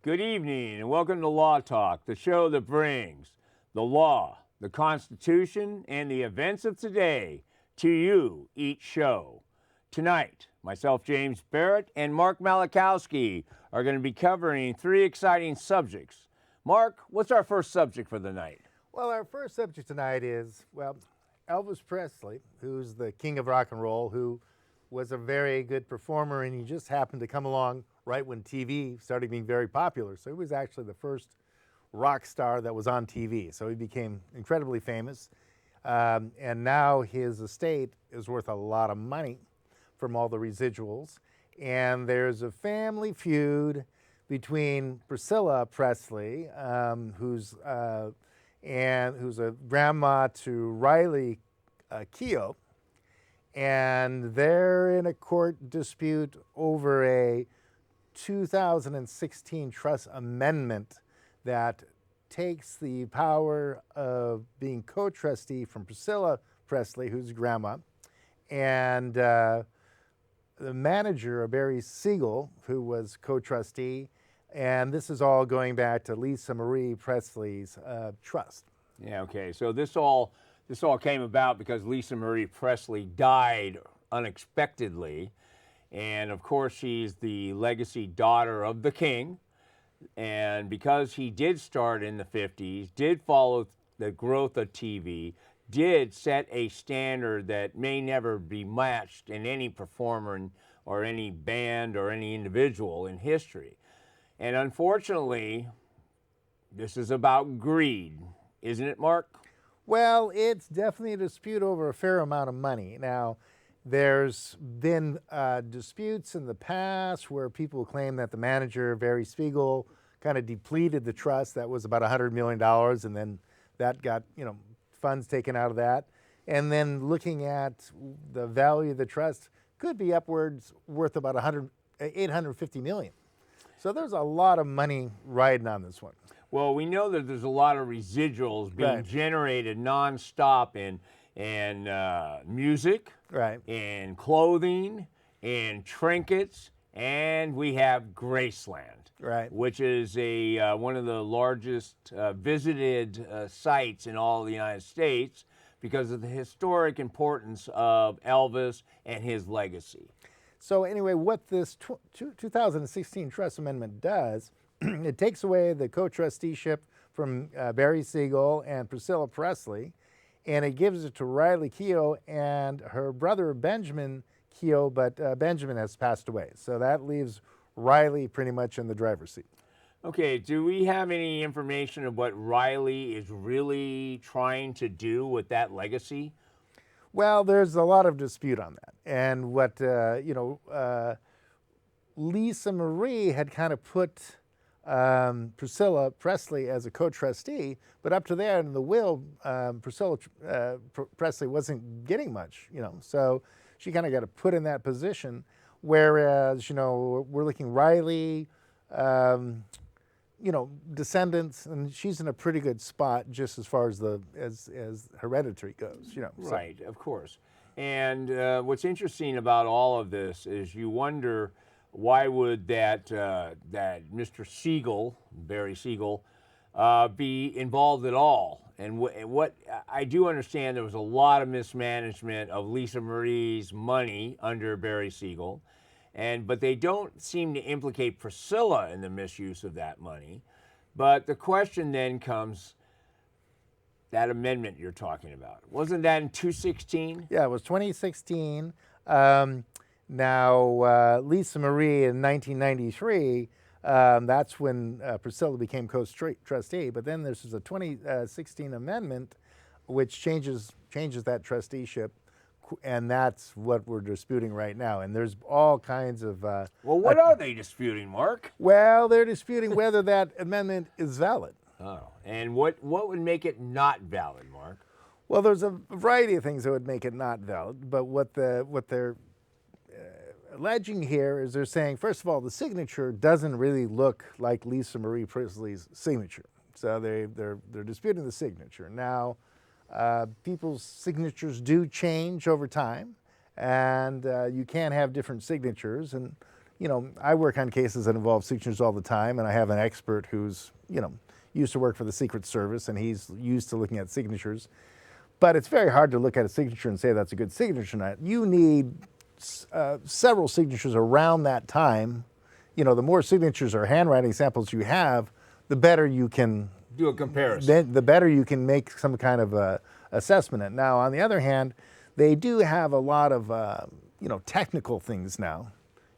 Good evening and welcome to Law Talk, the show that brings the law, the Constitution, and the events of today to you each show. Tonight, myself, James Barrett, and Mark Malachowski are going to be covering three exciting subjects. Mark, what's our first subject for the night? Well, our first subject tonight is, Elvis Presley, who's the king of rock and roll, who was a very good performer, and he just happened to come along right when TV started being very popular. So he was actually the first rock star that was on TV. So he became incredibly famous. And now his estate is worth a lot of money from all the residuals. And there's a family feud between Priscilla Presley, who's a grandma to Riley Keough, and they're in a court dispute over a 2016 trust amendment that takes the power of being co-trustee from Priscilla Presley, who's grandma, and the manager, Barry Siegel, who was co-trustee, and this is all going back to Lisa Marie Presley's trust. Yeah, okay. So this all came about because Lisa Marie Presley died unexpectedly. And of course, she's the legacy daughter of the king. And because he did start in the 50s, did follow the growth of TV, did set a standard that may never be matched in any performer or any band or any individual in history. And unfortunately, this is about greed, isn't it, Mark? Well, it's definitely a dispute over a fair amount of money. Now, there's been disputes in the past where people claim that the manager, Barry Siegel, kind of depleted the trust. That was about $100 million, and then that got, funds taken out of that. And then looking at the value of the trust, could be upwards worth about $850 million. So there's a lot of money riding on this one. Well, we know that there's a lot of residuals being generated nonstop in music, in clothing, in trinkets, and we have Graceland, which is one of the largest visited sites in all of the United States because of the historic importance of Elvis and his legacy. So anyway, what this 2016 Trust Amendment does, it takes away the co-trusteeship from Barry Siegel and Priscilla Presley, and it gives it to Riley Keough and her brother Benjamin Keough, but Benjamin has passed away. So that leaves Riley pretty much in the driver's seat. Okay, do we have any information of what Riley is really trying to do with that legacy? Well, there's a lot of dispute on that. And what, Lisa Marie had kind of put Priscilla Presley as a co-trustee, but up to there in the will, Priscilla Presley wasn't getting much, so she kind of got put in that position. Whereas, we're looking Riley, descendants, and she's in a pretty good spot just as far as as hereditary goes, Right, of course. And what's interesting about all of this is you wonder, why would that Mr. Siegel, Barry Siegel, be involved at all? And what I do understand, there was a lot of mismanagement of Lisa Marie's money under Barry Siegel, but they don't seem to implicate Priscilla in the misuse of that money. But the question then comes, that amendment you're talking about, wasn't that in 2016? Yeah, it was 2016. Now, Lisa Marie in 1993, that's when Priscilla became co-trustee. But then there's a 2016 amendment which changes that trusteeship, and that's what we're disputing right now. And there's all kinds of... well, what are they disputing, Mark? Well, they're disputing whether that amendment is valid. Oh, and what would make it not valid, Mark? Well, there's a variety of things that would make it not valid, but what they're alleging here is they're saying, first of all, the signature doesn't really look like Lisa Marie Presley's signature. So they're disputing the signature. Now, people's signatures do change over time, and you can have different signatures, and I work on cases that involve signatures all the time, and I have an expert who's, used to work for the Secret Service, and he's used to looking at signatures. But it's very hard to look at a signature and say that's a good signature or not. You need several signatures around that time. The more signatures or handwriting samples you have, the better you can do a comparison. Then the better you can make some kind of assessment. Now, on the other hand, they do have a lot of technical things now.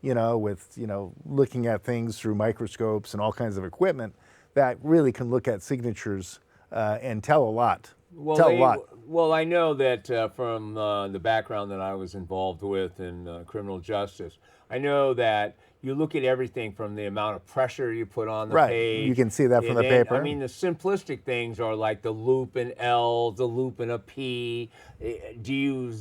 With looking at things through microscopes and all kinds of equipment that really can look at signatures and tell a lot. Well, I know that from the background that I was involved with in criminal justice, I know that you look at everything from the amount of pressure you put on the page. You can see that from the paper. I mean, the simplistic things are like the loop and L, the loop and a P. Do you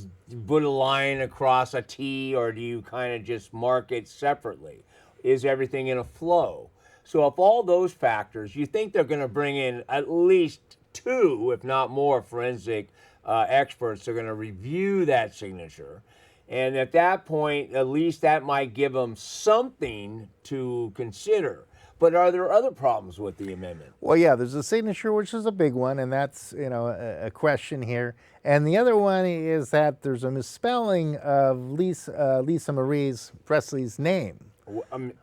put a line across a T, or do you kind of just mark it separately? Is everything in a flow? So if all those factors, you think they're going to bring in at least 2, if not more, forensic experts are going to review that signature. And at that point, at least that might give them something to consider. But are there other problems with the amendment? Well, yeah, there's a signature, which is a big one, and that's a question here. And the other one is that there's a misspelling of Lisa Marie Presley's name.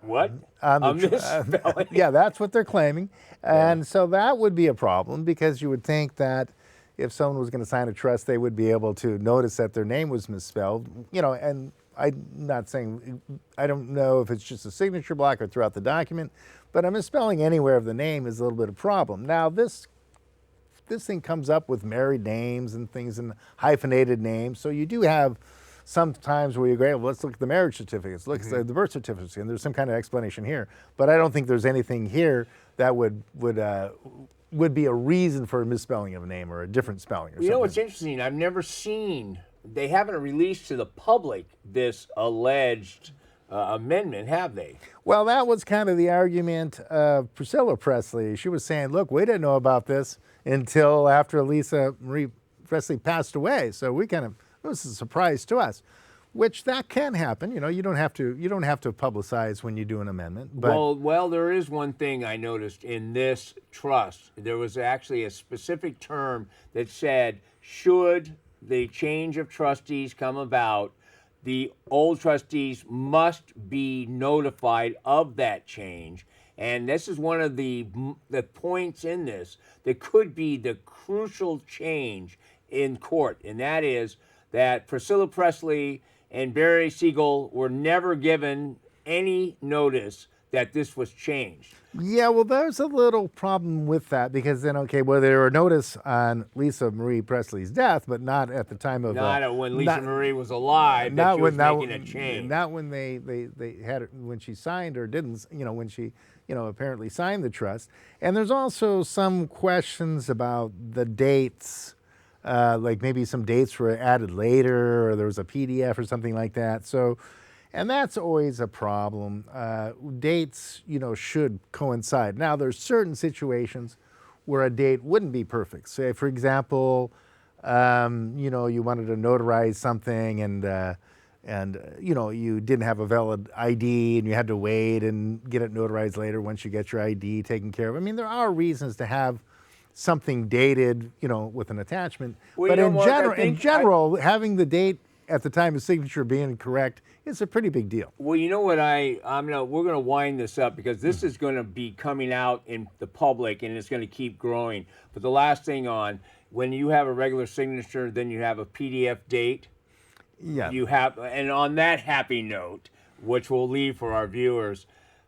What? A misspelling? Yeah, that's what they're claiming. And so that would be a problem, because you would think that if someone was going to sign a trust, they would be able to notice that their name was misspelled. And I'm not saying, I don't know if it's just a signature block or throughout the document, but a misspelling anywhere of the name is a little bit of a problem. Now, this thing comes up with married names and things and hyphenated names. So you do have some times where you go, well, let's look at the marriage certificates, look at the birth certificates, and there's some kind of explanation here. But I don't think there's anything here that would be a reason for a misspelling of a name or a different spelling or something. You know what's interesting? I've never seen, they haven't released to the public this alleged amendment, have they? Well, that was kind of the argument of Priscilla Presley. She was saying, look, we didn't know about this until after Lisa Marie Presley passed away. So it was a surprise to us. Which that can happen, you don't have to publicize when you do an amendment. But well, there is one thing I noticed in this trust. There was actually a specific term that said, should the change of trustees come about, the old trustees must be notified of that change. And this is one of the points in this that could be the crucial change in court, and that is that Priscilla Presley and Barry Siegel were never given any notice that this was changed. Yeah, well, there's a little problem with that, because then, okay, well, there were notice on Lisa Marie Presley's death, but not at the time of... Not when Lisa Marie was alive, that she was making a change. Not when they had it, when she signed or didn't, when she, apparently signed the trust. And there's also some questions about the dates, like maybe some dates were added later, or there was a PDF or something like that. So, and that's always a problem. Dates, should coincide. Now, there's certain situations where a date wouldn't be perfect. Say, for example, you wanted to notarize something, and you didn't have a valid ID, and you had to wait and get it notarized later once you get your ID taken care of. I mean, there are reasons to have something dated, with an attachment. Well, but in general, having the date at the time of signature being correct is a pretty big deal. Well, you know what, we're going to wind this up, because this is going to be coming out in the public, and it's going to keep growing. But the last thing when you have a regular signature, then you have a PDF date. Yeah. And on that happy note, which we'll leave for our viewers,